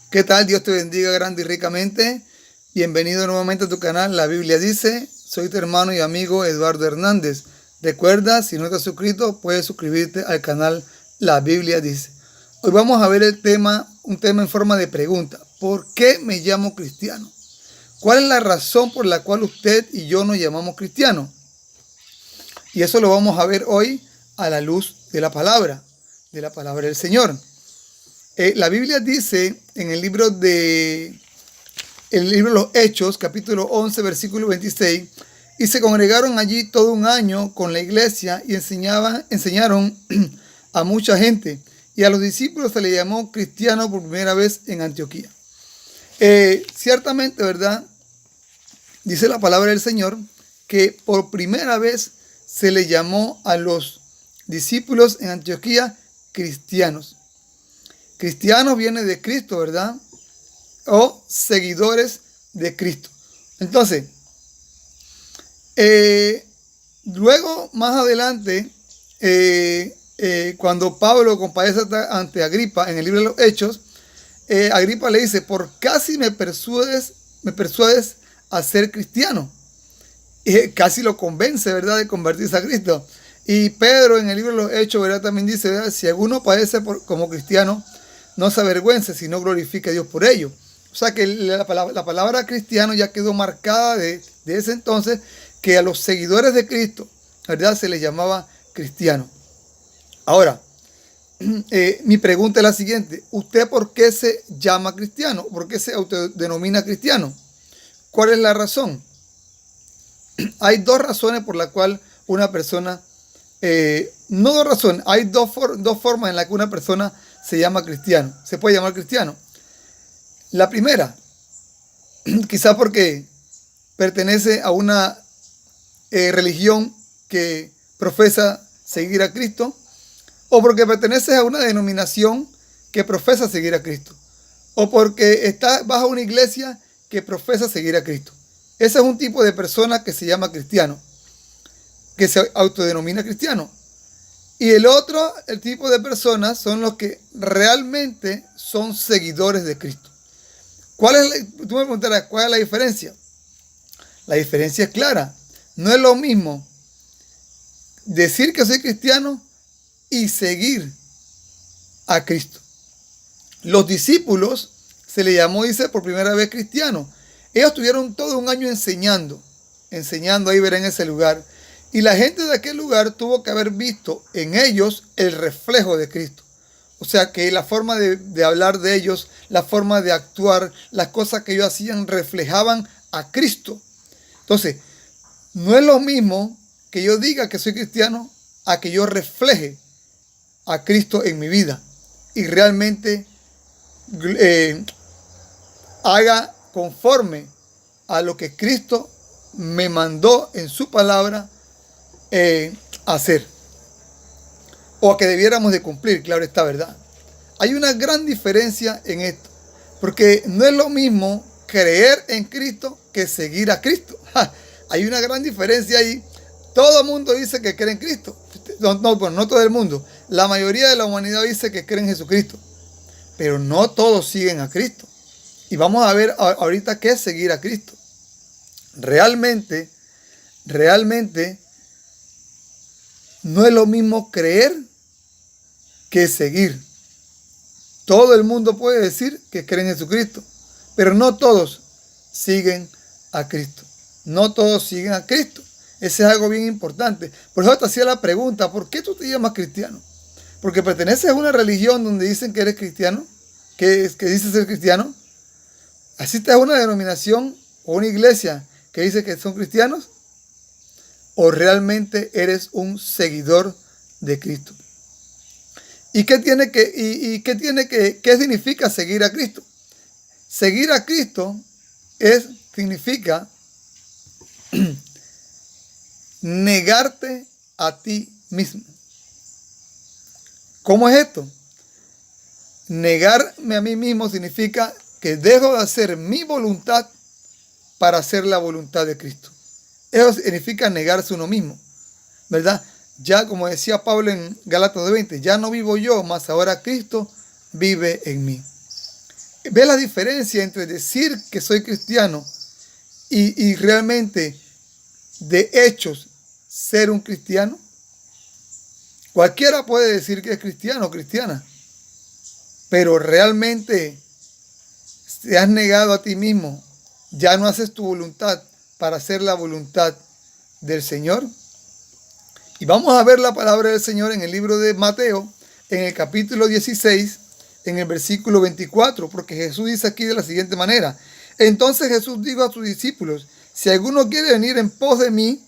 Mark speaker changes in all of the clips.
Speaker 1: ¿Qué tal? Dios te bendiga grande y ricamente. Bienvenido nuevamente a tu canal La Biblia Dice. Soy tu hermano y amigo Eduardo Hernández. Recuerda, si no te has suscrito, puedes suscribirte al canal La Biblia Dice. Hoy vamos a ver un tema en forma de pregunta. ¿Por qué me llamo cristiano? ¿Cuál es la razón por la cual usted y yo nos llamamos cristianos? Y eso lo vamos a ver hoy a la luz de la palabra del Señor. La Biblia dice en el libro de los Hechos, capítulo 11, versículo 26, y se congregaron allí todo un año con la iglesia y enseñaron a mucha gente, y a los discípulos se les llamó cristianos por primera vez en Antioquía. Ciertamente, ¿verdad? Dice la palabra del Señor que por primera vez se le llamó a los discípulos en Antioquía cristianos. Cristianos viene de Cristo, ¿verdad? O seguidores de Cristo. Entonces, luego, más adelante, cuando Pablo comparece ante Agripa en el libro de los Hechos, Agripa le dice, por casi me persuades a ser cristiano. Y casi lo convence, ¿verdad?, de convertirse a Cristo. Y Pedro en el libro de los Hechos, ¿verdad?, también dice, ¿verdad?, si alguno padece como cristiano, no se avergüence, sino glorifique a Dios por ello. O sea que la palabra cristiano ya quedó marcada de ese entonces, que a los seguidores de Cristo, ¿verdad?, se les llamaba cristiano. Ahora, mi pregunta es la siguiente. ¿Usted por qué se llama cristiano? ¿Por qué se autodenomina cristiano? ¿Cuál es la razón? Hay dos razones por las cuales una persona, no dos razones, hay dos formas en las que una persona se llama cristiano, se puede llamar cristiano. La primera, quizás porque pertenece a una religión que profesa seguir a Cristo, o porque pertenece a una denominación que profesa seguir a Cristo, o porque está bajo una iglesia que profesa seguir a Cristo. Ese es un tipo de persona que se llama cristiano, que se autodenomina cristiano. Y el tipo de personas son los que realmente son seguidores de Cristo. Tú me preguntarás, ¿cuál es la diferencia? La diferencia es clara. No es lo mismo decir que soy cristiano y seguir a Cristo. Los discípulos se les llamó, dice, por primera vez cristianos. Ellos tuvieron todo un año enseñando ahí, ver en ese lugar. Y la gente de aquel lugar tuvo que haber visto en ellos el reflejo de Cristo. O sea que la forma de hablar de ellos, la forma de actuar, las cosas que ellos hacían reflejaban a Cristo. Entonces, no es lo mismo que yo diga que soy cristiano a que yo refleje a Cristo en mi vida y realmente haga conforme a lo que Cristo me mandó en su palabra hacer, o a que debiéramos de cumplir, claro está, ¿verdad? Hay una gran diferencia en esto, porque no es lo mismo creer en Cristo que seguir a Cristo. Hay una gran diferencia ahí. Todo el mundo dice que cree en Cristo. No todo el mundo. La mayoría de la humanidad dice que cree en Jesucristo, pero no todos siguen a Cristo. Y vamos a ver ahorita qué es seguir a Cristo. Realmente, no es lo mismo creer que seguir. Todo el mundo puede decir que cree en Jesucristo, pero no todos siguen a Cristo. No todos siguen a Cristo. Ese es algo bien importante. Por eso te hacía la pregunta, ¿por qué tú te llamas cristiano? ¿Porque perteneces a una religión donde dicen que eres cristiano? ¿Que dices ser cristiano? ¿Asistes a una denominación o una iglesia que dice que son cristianos? ¿O realmente eres un seguidor de Cristo? ¿Qué significa seguir a Cristo? Seguir a Cristo significa negarte a ti mismo. ¿Cómo es esto? Negarme a mí mismo significa que dejo de hacer mi voluntad para hacer la voluntad de Cristo. Eso significa negarse uno mismo, ¿verdad? Ya como decía Pablo en Gálatas 2:20, ya no vivo yo, mas ahora Cristo vive en mí. ¿Ve la diferencia entre decir que soy cristiano y realmente de hechos ser un cristiano? Cualquiera puede decir que es cristiano o cristiana, pero realmente te has negado a ti mismo, ya no haces tu voluntad para hacer la voluntad del Señor. Y vamos a ver la palabra del Señor en el libro de Mateo, en el capítulo 16, en el versículo 24, porque Jesús dice aquí de la siguiente manera: entonces Jesús dijo a sus discípulos: si alguno quiere venir en pos de mí,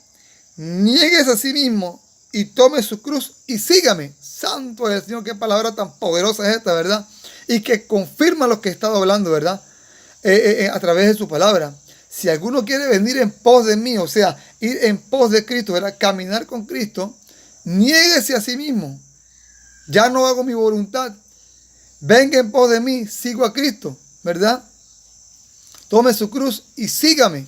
Speaker 1: niéguese a sí mismo y tome su cruz y sígame. Santo es el Señor, qué palabra tan poderosa es esta, ¿verdad? Y que confirma lo que he estado hablando, ¿verdad? A través de su palabra. Si alguno quiere venir en pos de mí, o sea, ir en pos de Cristo, ¿verdad? Caminar con Cristo, niéguese a sí mismo. Ya no hago mi voluntad. Venga en pos de mí, sigo a Cristo, ¿verdad? Tome su cruz y sígame.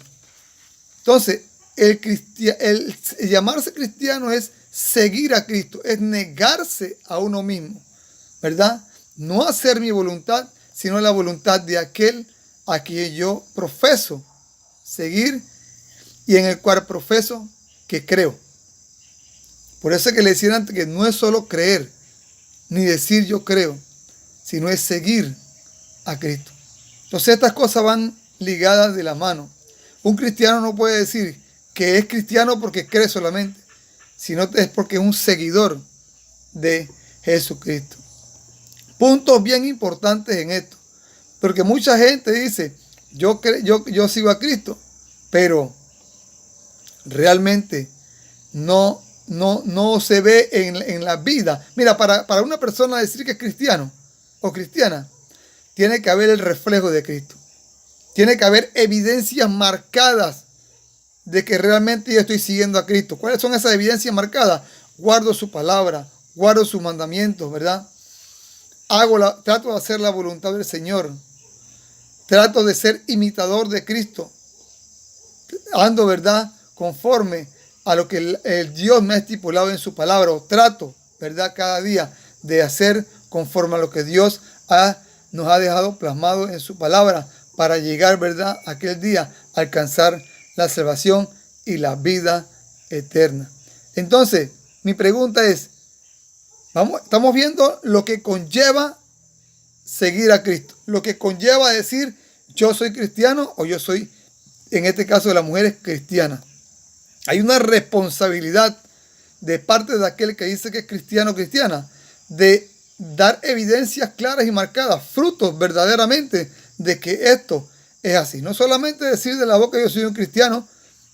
Speaker 1: Entonces, el llamarse cristiano es seguir a Cristo, es negarse a uno mismo, ¿verdad? No hacer mi voluntad, sino la voluntad de aquel a quien yo profeso seguir y en el cual profeso que creo. Por eso es que le decía antes que no es solo creer, ni decir yo creo, sino es seguir a Cristo. Entonces estas cosas van ligadas de la mano. Un cristiano no puede decir que es cristiano porque cree solamente, sino es porque es un seguidor de Jesucristo. Puntos bien importantes en esto, porque mucha gente dice, yo sigo a Cristo, pero realmente no se ve en la vida. Mira, para una persona decir que es cristiano o cristiana, tiene que haber el reflejo de Cristo. Tiene que haber evidencias marcadas de que realmente yo estoy siguiendo a Cristo. ¿Cuáles son esas evidencias marcadas? Guardo su palabra, guardo sus mandamientos, ¿verdad? Trato de hacer la voluntad del Señor. Trato de ser imitador de Cristo. Ando, ¿verdad?, conforme a lo que el Dios me ha estipulado en su palabra. O trato, ¿verdad?, cada día de hacer conforme a lo que Dios nos ha dejado plasmado en su palabra para llegar, ¿verdad?, aquel día a alcanzar la salvación y la vida eterna. Entonces, mi pregunta es, estamos viendo lo que conlleva seguir a Cristo, lo que conlleva decir yo soy cristiano o yo soy, en este caso de las mujeres, cristiana. Hay una responsabilidad de parte de aquel que dice que es cristiano o cristiana de dar evidencias claras y marcadas, frutos verdaderamente de que esto es así. No solamente decir de la boca yo soy un cristiano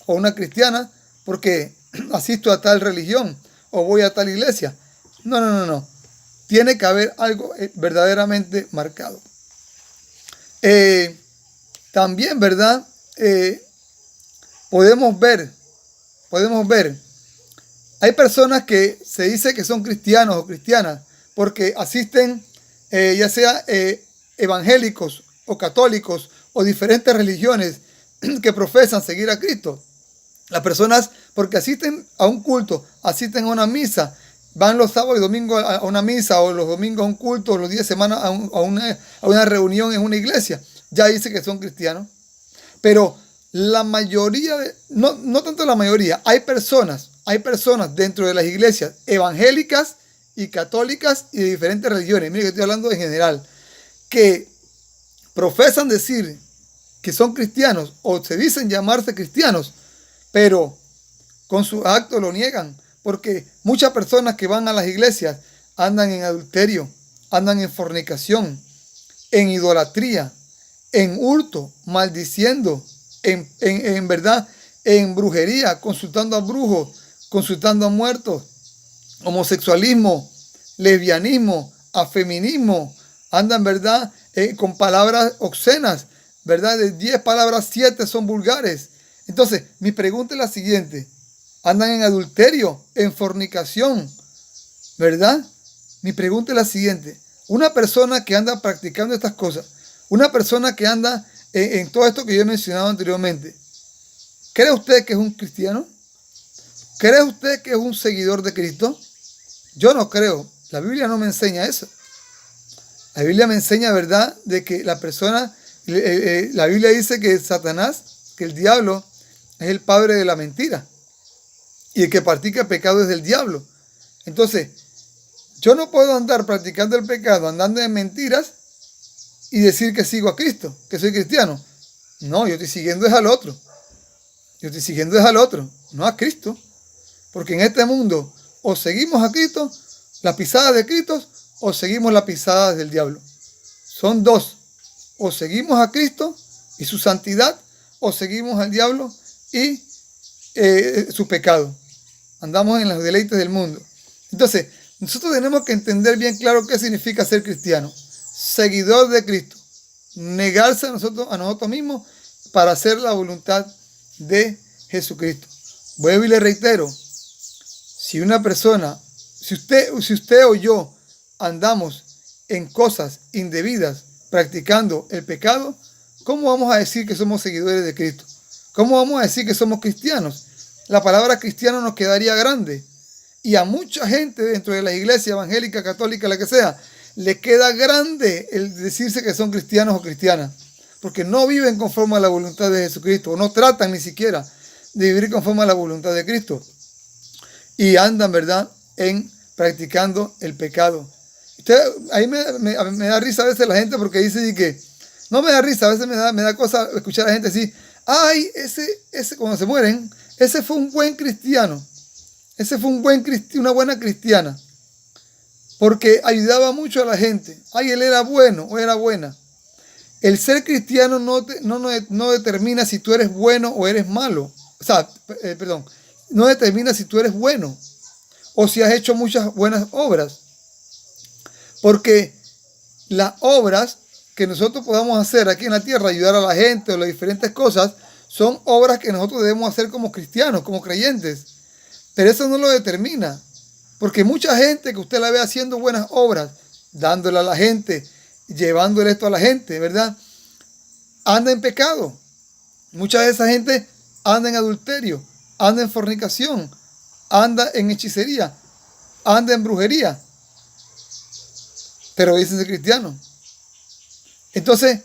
Speaker 1: o una cristiana porque asisto a tal religión o voy a tal iglesia. No. Tiene que haber algo verdaderamente marcado. También, ¿verdad? Podemos ver, hay personas que se dice que son cristianos o cristianas porque asisten, ya sea evangélicos o católicos o diferentes religiones que profesan seguir a Cristo. Las personas, porque asisten a un culto, asisten a una misa, van los sábados y domingos a una misa, o los domingos a un culto, o los días de semana a una reunión en una iglesia, ya dice que son cristianos. Pero la mayoría, no tanto la mayoría, hay personas dentro de las iglesias evangélicas y católicas y de diferentes religiones, mire que estoy hablando en general, que profesan decir que son cristianos o se dicen llamarse cristianos, pero con sus actos lo niegan, porque muchas personas que van a las iglesias andan en adulterio, andan en fornicación, en idolatría, en hurto, maldiciendo, en verdad, en brujería, consultando a brujos, consultando a muertos, homosexualismo, lesbianismo, afeminismo, andan, ¿verdad?, con palabras obscenas, ¿verdad? De 10 palabras, 7 son vulgares. Entonces, mi pregunta es la siguiente. Andan en adulterio, en fornicación, ¿verdad? Mi pregunta es la siguiente. Una persona que anda practicando estas cosas, una persona que anda en todo esto que yo he mencionado anteriormente, ¿cree usted que es un cristiano? ¿Cree usted que es un seguidor de Cristo? Yo no creo. La Biblia no me enseña eso. La Biblia me enseña, ¿verdad?, de que la persona, la Biblia dice que Satanás, que el diablo es el padre de la mentira. Y el que practica el pecado es del diablo. Entonces, yo no puedo andar practicando el pecado, andando en mentiras y decir que sigo a Cristo, que soy cristiano. No, yo estoy siguiendo es al otro. Yo estoy siguiendo es al otro, no a Cristo. Porque en este mundo o seguimos a Cristo, las pisadas de Cristo, o seguimos las pisadas del diablo. Son dos. O seguimos a Cristo y su santidad, o seguimos al diablo y su pecado. Andamos en los deleites del mundo. Entonces, nosotros tenemos que entender bien claro qué significa ser cristiano. Seguidor de Cristo. Negarse a nosotros mismos para hacer la voluntad de Jesucristo. Vuelvo y le reitero. Si una persona, si usted o yo andamos en cosas indebidas, practicando el pecado, ¿cómo vamos a decir que somos seguidores de Cristo? ¿Cómo vamos a decir que somos cristianos? La palabra cristiano nos quedaría grande. Y a mucha gente dentro de la iglesia evangélica, católica, la que sea, le queda grande el decirse que son cristianos o cristianas. Porque no viven conforme a la voluntad de Jesucristo. O no tratan ni siquiera de vivir conforme a la voluntad de Cristo. Y andan, ¿verdad?, en practicando el pecado. Ahí me da risa a veces la gente porque dice que... No me da risa, a veces me da cosa escuchar a la gente así. Ay, ese cuando se mueren, ese fue un buen cristiano. Ese fue una buena cristiana. Porque ayudaba mucho a la gente. Ay, él era bueno o era buena. El ser cristiano no determina si tú eres bueno o eres malo. O sea, no determina si tú eres bueno o si has hecho muchas buenas obras. Porque las obras que nosotros podamos hacer aquí en la tierra, ayudar a la gente o las diferentes cosas, son obras que nosotros debemos hacer como cristianos, como creyentes. Pero eso no lo determina. Porque mucha gente que usted la ve haciendo buenas obras, dándole a la gente, llevándole esto a la gente, ¿verdad?, anda en pecado. Mucha de esa gente anda en adulterio, anda en fornicación, anda en hechicería, anda en brujería. Pero dicen ser cristiano. Entonces,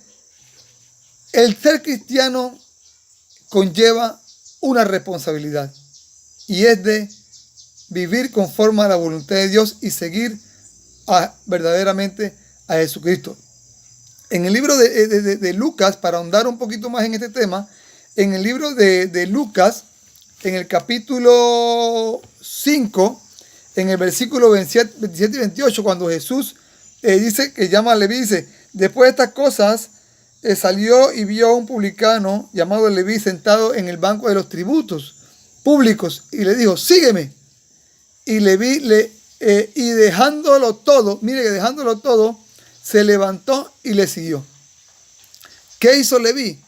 Speaker 1: el ser cristiano conlleva una responsabilidad. Y es de vivir conforme a la voluntad de Dios y seguir verdaderamente a Jesucristo. En el libro de Lucas, para ahondar un poquito más en este tema, en el libro de Lucas, en el capítulo 5, en el versículo 27 y 28, cuando Jesús dice que llama a Leví, dice, después de estas cosas, salió y vio a un publicano llamado Leví sentado en el banco de los tributos públicos y le dijo, sígueme. Y Leví, y dejándolo todo, mire que dejándolo todo, se levantó y le siguió. ¿Qué hizo Leví?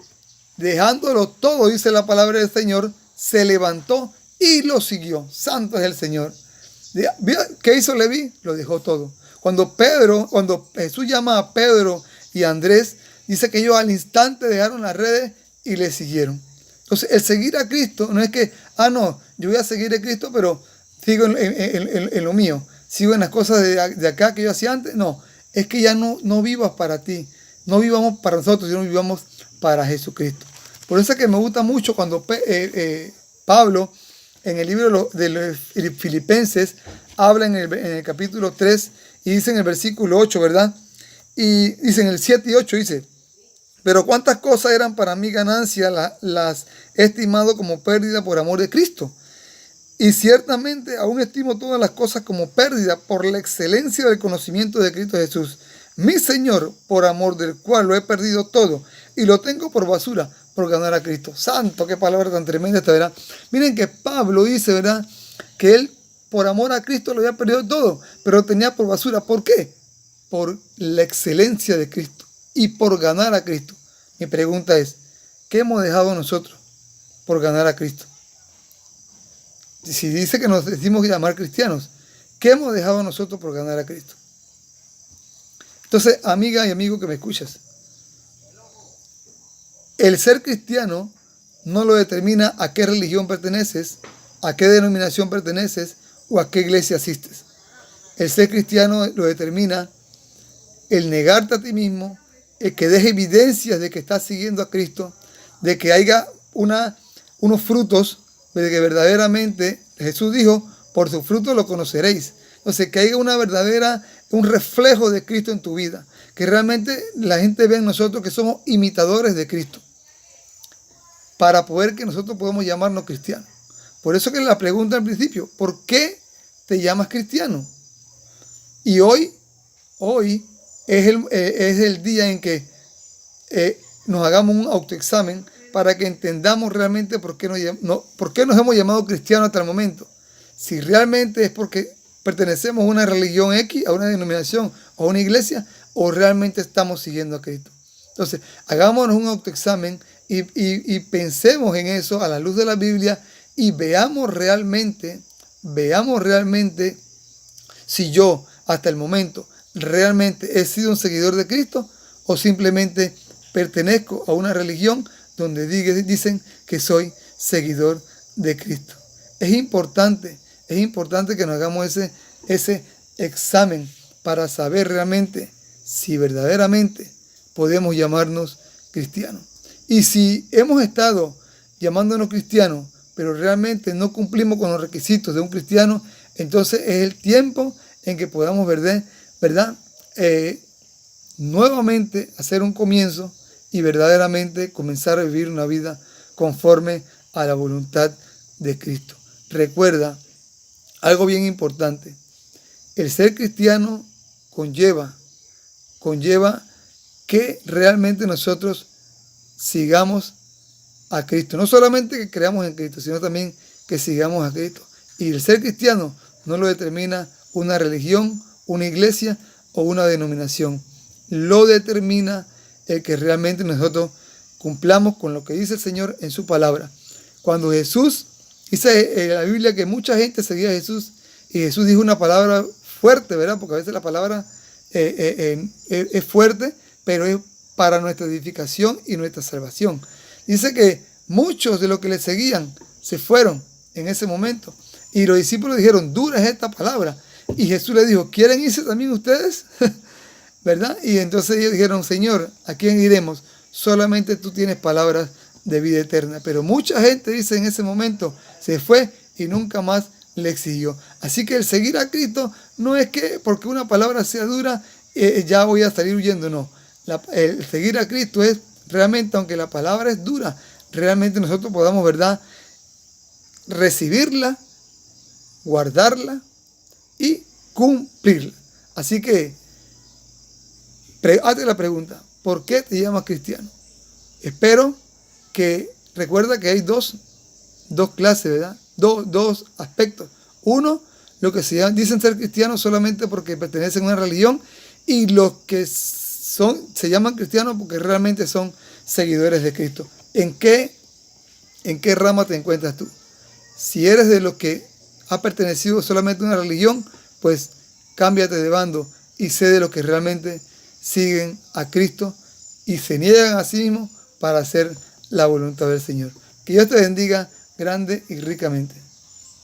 Speaker 1: Dejándolo todo, dice la palabra del Señor, se levantó y lo siguió. Santo es el Señor. ¿Qué hizo Leví? Lo dejó todo. Cuando Jesús llama a Pedro y a Andrés, dice que ellos al instante dejaron las redes y le siguieron. Entonces, el seguir a Cristo no es que, yo voy a seguir a Cristo, pero sigo en lo mío. Sigo en las cosas de acá que yo hacía antes. No, es que ya no vivas para ti. No vivamos para nosotros, sino vivamos para Jesucristo. Por eso es que me gusta mucho cuando Pablo, en el libro de los Filipenses, habla en el capítulo 3 y dice en el versículo 8, ¿verdad? Y dice en el 7 y 8, dice, pero cuántas cosas eran para mí ganancia, las he estimado como pérdida por amor de Cristo. Y ciertamente aún estimo todas las cosas como pérdida por la excelencia del conocimiento de Cristo Jesús, mi Señor, por amor del cual lo he perdido todo y lo tengo por basura por ganar a Cristo. Santo, qué palabra tan tremenda esta, ¿verdad? Miren que Pablo dice, ¿verdad?, que él por amor a Cristo lo había perdido todo, pero lo tenía por basura. ¿Por qué? Por la excelencia de Cristo y por ganar a Cristo. Mi pregunta es, ¿qué hemos dejado nosotros por ganar a Cristo? Si dice que nos decimos llamar cristianos, ¿qué hemos dejado nosotros por ganar a Cristo? Entonces, amiga y amigo que me escuchas, el ser cristiano no lo determina a qué religión perteneces, a qué denominación perteneces o a qué iglesia asistes. El ser cristiano lo determina el negarte a ti mismo, el que deje evidencias de que estás siguiendo a Cristo, de que haya unos frutos, de que verdaderamente Jesús dijo, por sus frutos lo conoceréis. Entonces, que haya un reflejo de Cristo en tu vida, que realmente la gente vea en nosotros que somos imitadores de Cristo, para poder que nosotros podamos llamarnos cristianos. Por eso que la pregunta al principio, ¿por qué te llamas cristiano? Y hoy es el día en que nos hagamos un autoexamen para que entendamos realmente por qué nos hemos llamado cristianos hasta el momento. Si realmente es porque pertenecemos a una religión X, a una denominación o a una iglesia, o realmente estamos siguiendo a Cristo. Entonces, hagámonos un autoexamen y pensemos en eso a la luz de la Biblia y veamos realmente si yo hasta el momento realmente he sido un seguidor de Cristo o simplemente pertenezco a una religión donde dicen que soy seguidor de Cristo. Es importante que nos hagamos ese examen para saber realmente si verdaderamente podemos llamarnos cristianos. Y si hemos estado llamándonos cristianos, pero realmente no cumplimos con los requisitos de un cristiano, entonces es el tiempo en que podamos, ¿verdad? Nuevamente hacer un comienzo y verdaderamente comenzar a vivir una vida conforme a la voluntad de Cristo. Recuerda algo bien importante. El ser cristiano conlleva que realmente nosotros sigamos a Cristo. No solamente que creamos en Cristo, sino también que sigamos a Cristo. Y el ser cristiano no lo determina una religión, una iglesia o una denominación. Lo determina el que realmente nosotros cumplamos con lo que dice el Señor en su palabra. Cuando Jesús, dice en la Biblia que mucha gente seguía a Jesús y Jesús dijo una palabra fuerte, ¿verdad? Porque a veces la palabra es fuerte, pero es para nuestra edificación y nuestra salvación. Dice que muchos de los que le seguían se fueron en ese momento y los discípulos dijeron, dura es esta palabra. Y Jesús le dijo, ¿quieren irse también ustedes? ¿Verdad? Y entonces ellos dijeron, Señor, ¿a quién iremos? Solamente tú tienes palabras de vida eterna. Pero mucha gente, dice en ese momento, se fue y nunca más le siguió. Así que el seguir a Cristo no es que porque una palabra sea dura, ya voy a salir huyendo, no. El seguir a Cristo es realmente, aunque la palabra es dura, realmente nosotros podamos, ¿verdad?, recibirla, guardarla y cumplirla. Así que hazte la pregunta, ¿por qué te llamas cristiano? Espero que recuerda que hay dos clases, ¿verdad? Dos aspectos. Uno, los que dicen ser cristianos solamente porque pertenecen a una religión, y los que se llaman cristianos porque realmente son seguidores de Cristo. ¿En qué rama te encuentras tú? Si eres de los que ha pertenecido solamente a una religión, pues cámbiate de bando y sé de los que realmente siguen a Cristo y se niegan a sí mismos para hacer la voluntad del Señor. Que Dios te bendiga grande y ricamente.